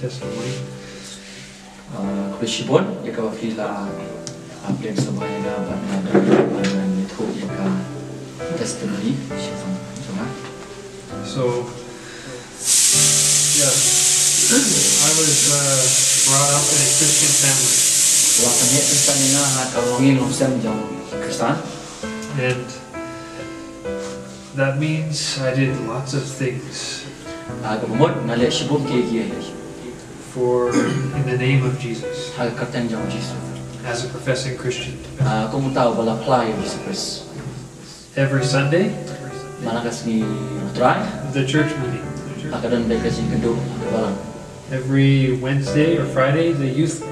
testimony. Krishibon, yaka wakila update sa mga na nito yaka testimony siya sama. So, yeah, I was brought up in a Christian family. Wakanya sa nina at awangin ng samjang Kristan. And that means I did lots of things Agumod nale shibon kiki for in the name of Jesus hagkatan jang Jesus. as a professing Christian. Kumutaw bala apply Jesus Christ. Every Sunday, Malakas ni try the church meeting. akadan ba kasi kado balang. Every Wednesday or Friday, the youth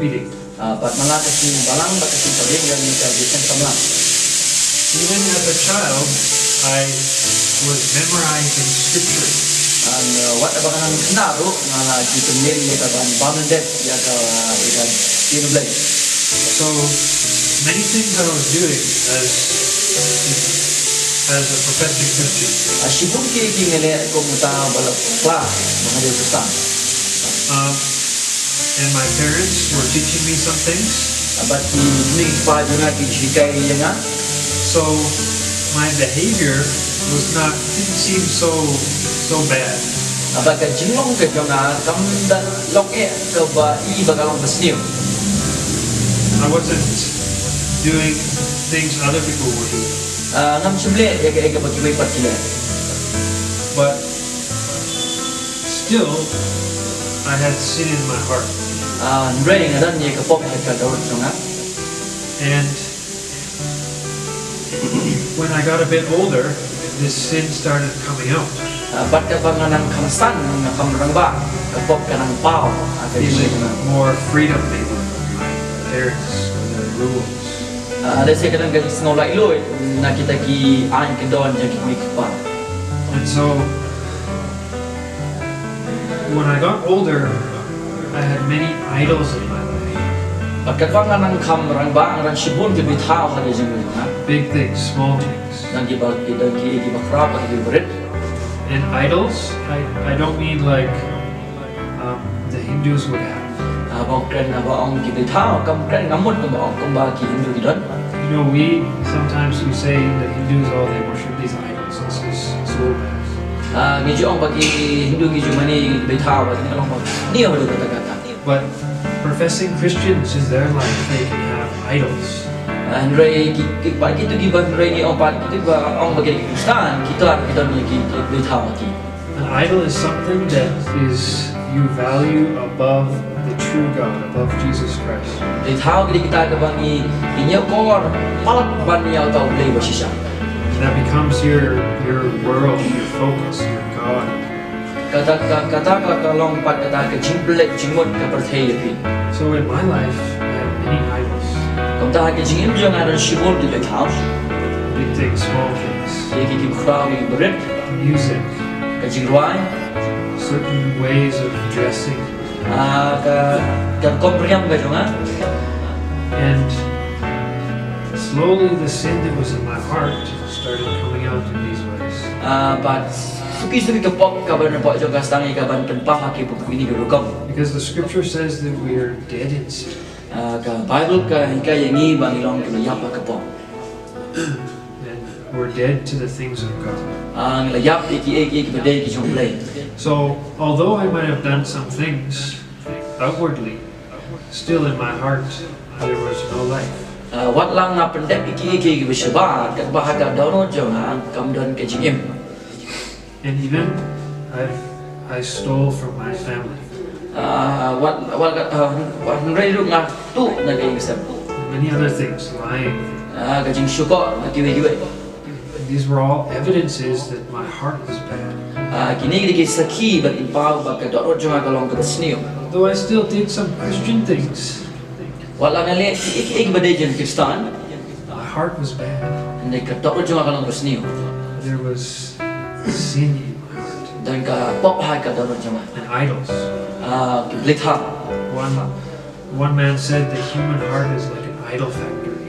meeting. Pat malakas ni balang ba kasi sabihin gan ni kabisan samlang. Even as a child, I was memorizing scripture. What about ang knaro na dito nil ni kaban Bangladesh ya ka ikan Pinoy. So many things I was doing as a professing Christian. Shibun kiki ngele kumuta bala class mga Kristen. And my parents were teaching me some things. But ni pa na kijikai nga. So my behavior didn't seem so bad. Abaga jinglong ka nga kamdan loke ka ba I bagalong basniw. I wasn't doing things other people were doing. Ngam simple ega bagibay patila. But still, I had sin in my heart. Ndray ngadan ye ka pop ka daw nga. And when I got a bit older, this sin started coming out. But ka ba nga nang kamstan nga kamrang ba ka pop ka nang pao Feeling more freedom maybe from my parents and their rules. Desi ka nang galis ngolay loy na kita ki an ka don yang ki pa. And so when I got older, I had many idols in my life. Pagkat ba nga nang kamrang ba ang shibun ki bitaw ka desi nga. Big things, small things. Nang gibakra pa giberit. And idols, I don't mean like the Hindus would have. Abang kren abang gibitaw kam kren ngamot ba ang ba ki Hindu gidon. You know, sometimes we say the Hindus, oh, they worship these idols. This is so bad. Medyo ang bagi Hindu medyo mani bitaw ba ni along niya wala kata-kata. But professing Christians in their life, they can have idols. Andrei pagi tu giban Andrei ni orang pagi tu orang bagi Kristen kita ni bitaw ki. An idol is something that is you value above the true God, above Jesus Christ. Bitaw kita ka bangi inya kor palat ban niya tau play ba siya. That becomes your world, your focus, your God. Kata long pat kata ka jimple jimot ka perthai pi. So in my life, I have many idols. Kung ta ka jingim jang ada shibor di bitaw. Big things, small things. Ye ki khraw ni berit Music, ka jingwai certain ways of dressing. ka kompriam ka jonga. And slowly the sin that was in my heart started coming out in these ways. But suki ka pop ka ban pa jong kastangi ka ban penpah ki pukini ka rukam. Because the scripture says that we are dead in sin. Ka Bible ka hika yangi bangilong ka yap ka pop. And we're dead to the things of God. Ang layap iki bedai ki jong play. So although I might have done some things outwardly, still in my heart there was no life. Wat lang nga pendek iki bisaba ka bahaga dono jong ang kamdon ka jingim. And even I stole from my family. Wat Andrei lu nga tu na kay isap. Many other things, lying. Ka jing syuko kiwe. And these were all evidences that my heart was bad. Kini ki saki bat impaw ba ka dono jong ka long ka basniw. Though I still did some Christian things, Wala nga le iki bedai jeng Kristen. my heart was bad. Hindi ka dono jong ka long basniw. There was sin in my heart. Dan ka pop ha ka dono jong. And idols. Blitha. One man said the human heart is like an idol factory.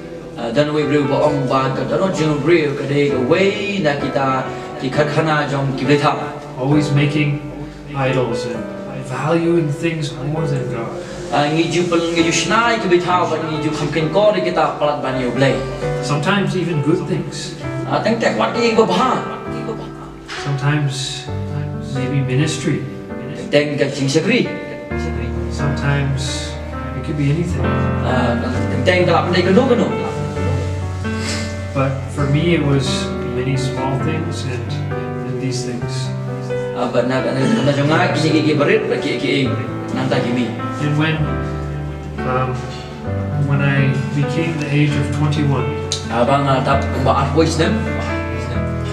Dan we bring ba ka dono jong ka dei away na kita ki khakhana jong ki blitha. Always making idols and valuing things more than God. Ngiju shnai ke bithau ban ngiju khamkin ko de kita palat ban yo blai. Sometimes even good things. Teng tek wat ki ba bha. Sometimes maybe ministry. Teng ka jing sekri. Sometimes it could be anything. Teng ka pandai kanu kanu. But for me it was many small things and these things. But na jonga ki ki berit ba ki nanta kimi. And when I became the age of 21, Abang tap ba voice them.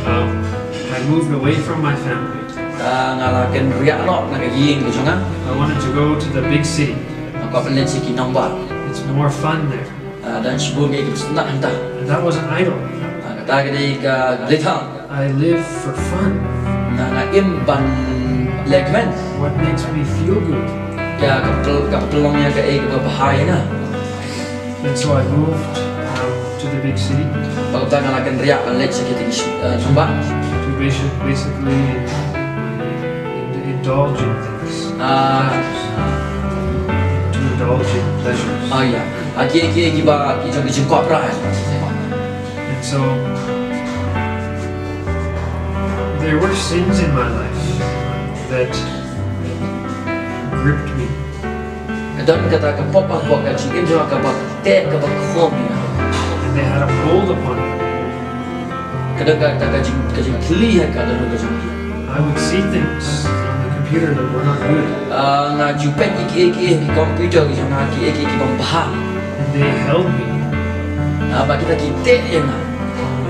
I moved away from my family. Ngalaken riak nok na yin ke jonga. I wanted to go to the big city. Ko pelet siki nomba. It's more fun there. Dan sibuk ke senang entah. And that was an idol. Kata ke ka litang. I live for fun. Na im ban legmen. What makes me feel good. Ya kapelongnya ke bahaya na. And so I moved to the big city Pag ngalaken riak pelet siki nomba. to basically indulge in things. To indulge in pleasures. Ya. Ki ba ki jong kop ra. And so there were sins in my life that gripped me. Dan kata ke pop ka jing jo ka ba te ka ba khom ya. And they had a hold upon me. Kadang ka jing tli ka dan ka jing. I would see things on the computer that were not good. Nga jupek ki komputer ki jong ki bang bah. And they held me. Ba kita ki te ya nga.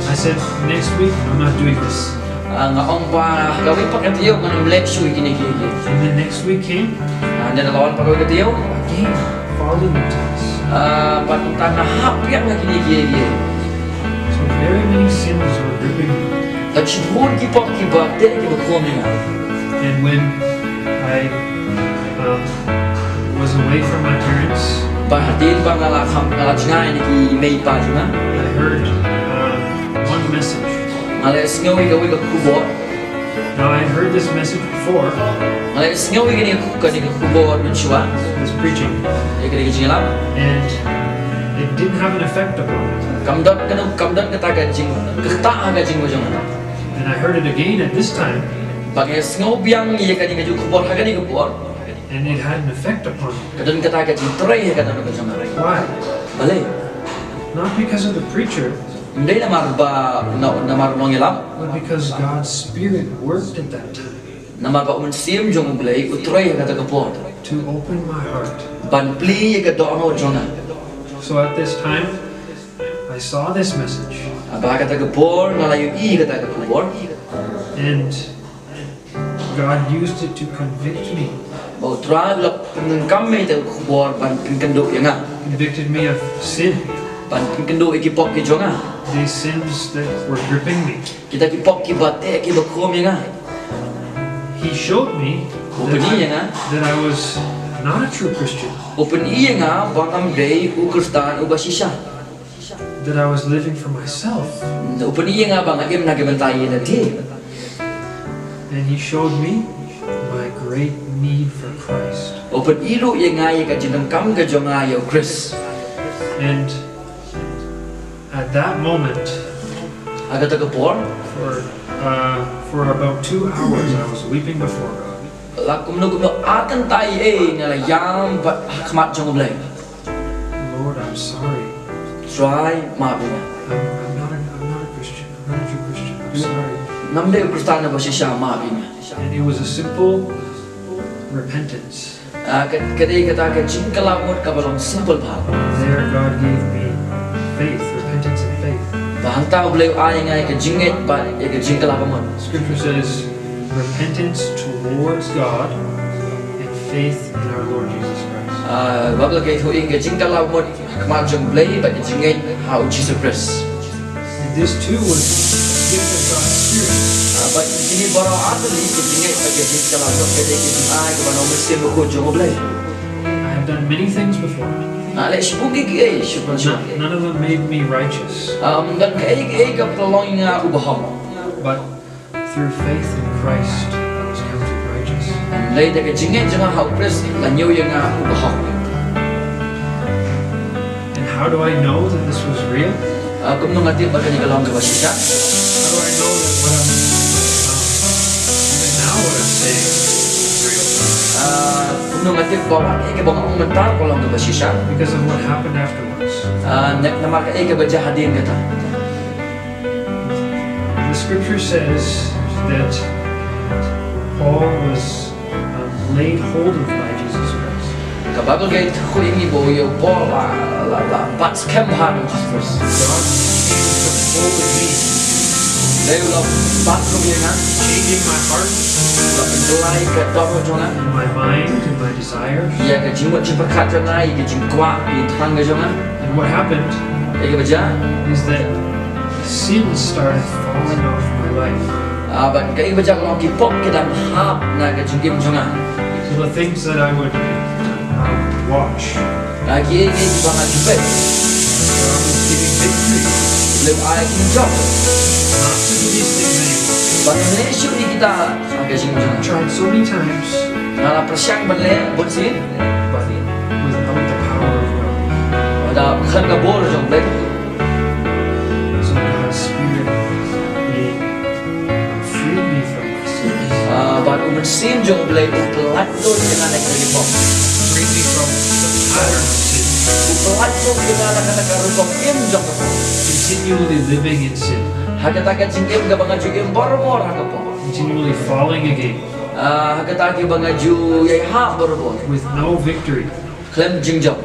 I said, next week I'm not doing this. Nga ong pa gawi pa ka tiyo nga lek shui kini ki. And then next week came, Dan lawan pa ka tiyo. again, falling into this. Patutang na hapyak nga kini ki. So very many sins were gripping me. Dan sibuk ki ba te ki ba khom ya. And when I was away from my parents, Ba hatin ba ngala jingai ni ki mei pa junga. I heard one message. Ngala sngawi ka wi ka kubo. Now I had heard this message before, Ngala sngawi ka ni kubo dun shwa. this preaching, Ya ka jingalam. and it didn't have an effect upon me. Kamdan kata ka jing kata ka jing mo junga. And I heard it again at this time, Bagai sngaw biang ya ka ni ka kubo ka ni kubo. and it had an effect upon me. Kadun kata ka jing tray ka dan ka junga. Why? Bale. Not because of the preacher, Hindi namar ba namar nongelam. but because God's Spirit worked at that time Namar ba umensim jong blay utray ka ta kubo. to open my heart. Ban pli ya ka do ano junga. So at this time, I saw this message, Ba ka ta kubo ngalayu I ka ta kubo. and God used it to convict me, Bau tra lap kami ta kubo ban kendo ya nga. convicted me of sin, Ban kendo ikipok ki jonga. these sins that were gripping me. Kita kipok ki bate ki bakom ya nga. He showed me Open iya nga. that I was not a true Christian, Open iya nga bakam day u Kristan u basisya. that I was living for myself. Open iya nga bang agim na gabantay na di. And He showed me my great need for Christ. Open ilo iya nga iya ka jinang kam ka jonga ya Chris. And at that moment, Aga ta kapor. for about 2 hours, I was weeping before God. Lakum no atan tay nga la yam bat khamat jong blay. Lord, I'm sorry. Try ma bina. I'm not a Christian. I'm not a true Christian. I'm sorry. Namde u Kristan na basisya ma bina. And it was a simple repentance. Kadai kata ka jingkalamot ka balong simple bhal. There, God gave me faith, repentance and faith. Bahanta blay ay nga ka jinget ba ya ka jingkalamot. Scripture says repentance towards God and faith in our Lord Jesus Christ. Babla kay hu ing ka jingkalamot khamat jong blay ba ka jinget how Jesus Christ. And this too was a gift of God's Spirit. But ini baro atli ka jinget ba ka jingkalamot ka dai ka ay ka banom sim ko jong blay. I have done many things before. Ale sibugi ki shukran shukran. None of them made me righteous, Dan kay ka prolong nga ubahom. but through faith in Christ, I was counted righteous. lấy để cái chính em cho học press là nhiều yang học And how do I know that this was real? cũng nung ngati ba kani kalong ka ba siya How do I know that what I'm even now what I'm saying is real? cũng nung ngati ba cái bang ông mental kalong ka ba siya Because of what happened afterwards. nama ka ba jahadin kata The scripture says that Paul was laid hold of by Jesus Christ. kabagal kay ko ini bo yo Paul la pat scam han Jesus God took hold of me, lấy lo pat ko yang na changing my heart, la pendelai ka tao cho na and my mind, and my desires. ya ka jingwa cipakat cho na ya jingkwa di thang ka cho na And what happened ya ba ja is that sin started falling off my life. bạn cái bây giờ còn kịp bốc cái đam hap là cái chương trình cho ngài So the things that I would watch, là cái bằng là kịp vậy I was giving victory, liệu ai cũng chọn not to do these things anymore. bạn lấy siêu đi kita cái chương trình I tried so many times, là persiang bạn lấy bốn xin but without the power of God. và đã khăn cả bố rồi trong đấy So God's Spirit freed me from my sins, bạn cũng xin trong lấy cũng lát tôi cái này cái gì bốc freed me from the pattern of sin, cũng lát tôi cái này cái cái bốc em trong cái continually living in sin, hakata cái chương trình cái bằng chương trình bor bor hakapo continually falling again, hakata cái bằng ju yai hap bor bor with no victory. klem jingjong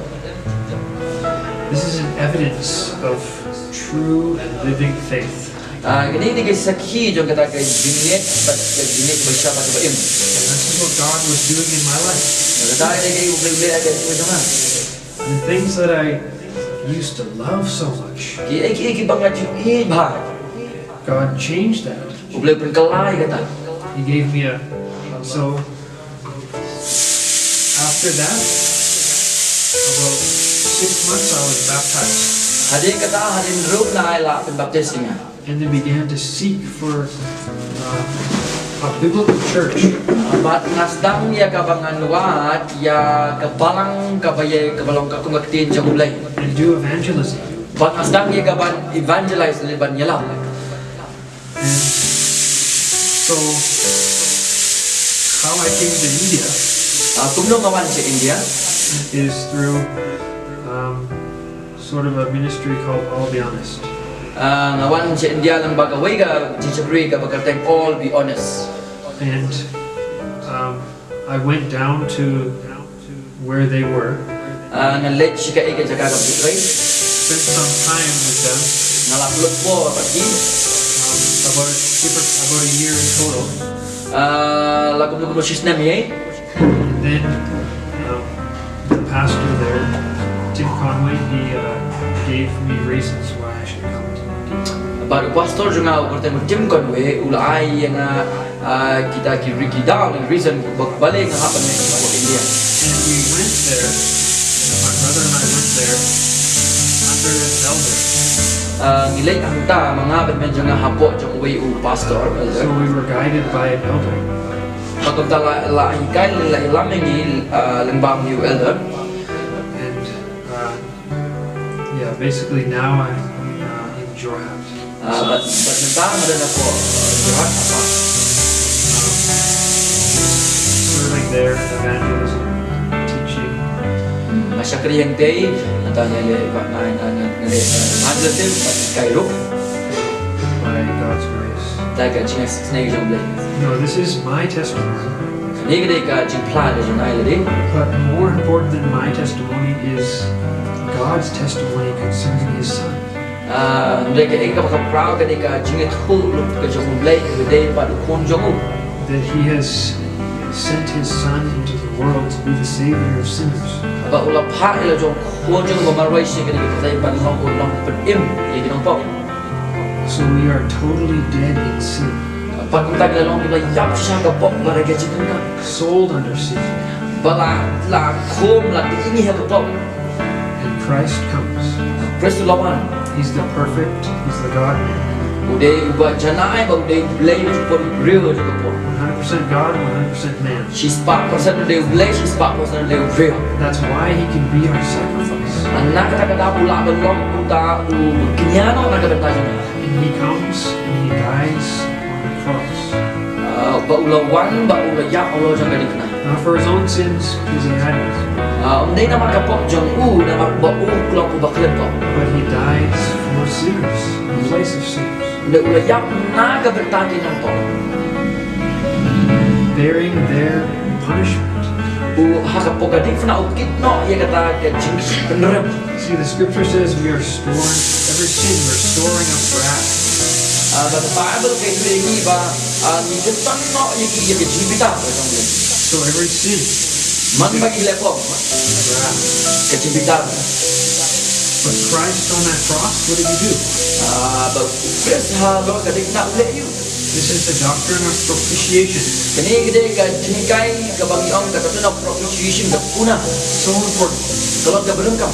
This is an evidence of true and living faith. cái này thì cái sakhi trong cái jinet but cái jinet bersama dengan im And this is what God was doing in my life. kita ada cái boleh ada macam The things that I used to love so much, cái bangga ju bhai God changed that. boleh berkelai kata He gave me a. So after that, about 6 months, I was baptized, hadin kata hadin rup na ila baptism and then began to seek for a biblical church. bat nasdang ya kabangan wat ya kebalang kabaye kebalong kakung tin jong boleh And do evangelism. bat nasdang ya kaban evangelize leban yelam And so, how I came to India kumno ngawan sa India is through sort of a ministry called I'll Be Honest. ngawan sa India lang bagaway ka jichabri ka bagateng all be honest And I went down to where they were, ngalet siya ka ika jaga ka bitray spent some time with them, nalaplot po pagi about a year in total. lakum no system ye And then the pastor there, Tim Conway, he gave me reasons why I should come to India. baru pastor juga bertemu tim konwe ulai yang kita kiri kita reason balik ngahapan ni ke India And we went there, my brother and I went there under an elder. ngilay ang ta mga batman juga hapo jong way u pastor So we were guided by an elder. Pagod la hikay la ilaming langbang you elder And yeah, basically now I'm in Jorhat. but nanta madana po Jorhat apa Serving there, evangelism, teaching. masyakri yang tay natanya le madlatim kairo By God's grace. taga jinga snake jong blay No, this is my testimony. ni gede ka jimpla de jonai le But more important than my testimony is God's testimony concerning His Son. mereka eka baka proud ka deka jinga thu lup ka jong blay gede pa du kon jong That He has sent His Son into the world to be the Savior of sinners. ba ula pha ila jong kon jong mamarwai shi gede ka tay pan long long pen im ye ginong pok So we are totally dead in sin, pag kita kita long kita yap siya ka pok ba ka jinga ka sold under sin. bala la khom la ini ha ka pok And Christ comes. Praise the Lord. He's the perfect, He's the God-man. Udah ubah janai, udah belai pun real juga pun. 100% God, 100% man. She's 4% udah belai, she's 4% udah real. That's why he can be our sacrifice. Anak kata-kata pula belum uta kenyano nak kata ini. And he comes and he dies on the cross. Baulawan, baulayak Allah jangan dikena. Not for his own sins, because he had it. Hindi na makapok jang na makbau kalau ku baklet ko. But he dies for sinners, in place of sinners. Hindi ulayak na kabertagi ng to. Bearing their punishment. Hakapogadik na ukit no, iya kata jingis penerem. See, the scripture says we are storing, every sin we're storing up wrath. But the Bible kay ini ba ni ketan no iya jibita. So every sin Man bagi lepok is wrath. kejibita. But Christ on that cross, what did he do? But first lo kadik na ule you. This is the doctrine of propitiation. Kini gede ka jinikai ka bangiong ka tatuna propitiation ka puna. So important. Kalau ka berengkam.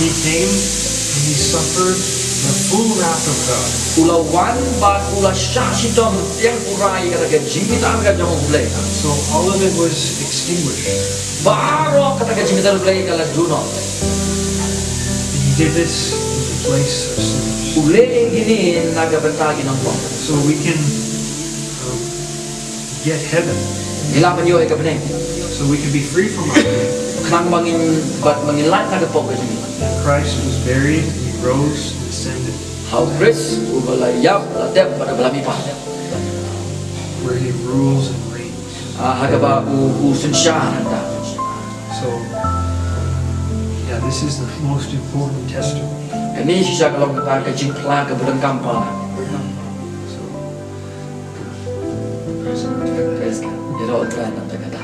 He came and he suffered the full wrath of God. Ulawan ba ula syasitom yang urai kata ka jimitan ka jong ule. So all of it was extinguished. Baro kata ka jimitan ule kala duno. And he did this in place of sinners. Ule gini naga bentagi ng po. So we can get heaven. Gilaban yo ka beneng. So we can be free from our sin. Nang mangilat naga po ka jimi. Christ was buried, and he rose and ascended, How Chris ubalayap latep pada belami pa. where he rules and reigns. Haga ba usun siya handa. So, yeah, this is the most important testimony. Kani siya kalau kita ka jimpla ka berengkam pa. So, Praise God. Ito utran ang tagada.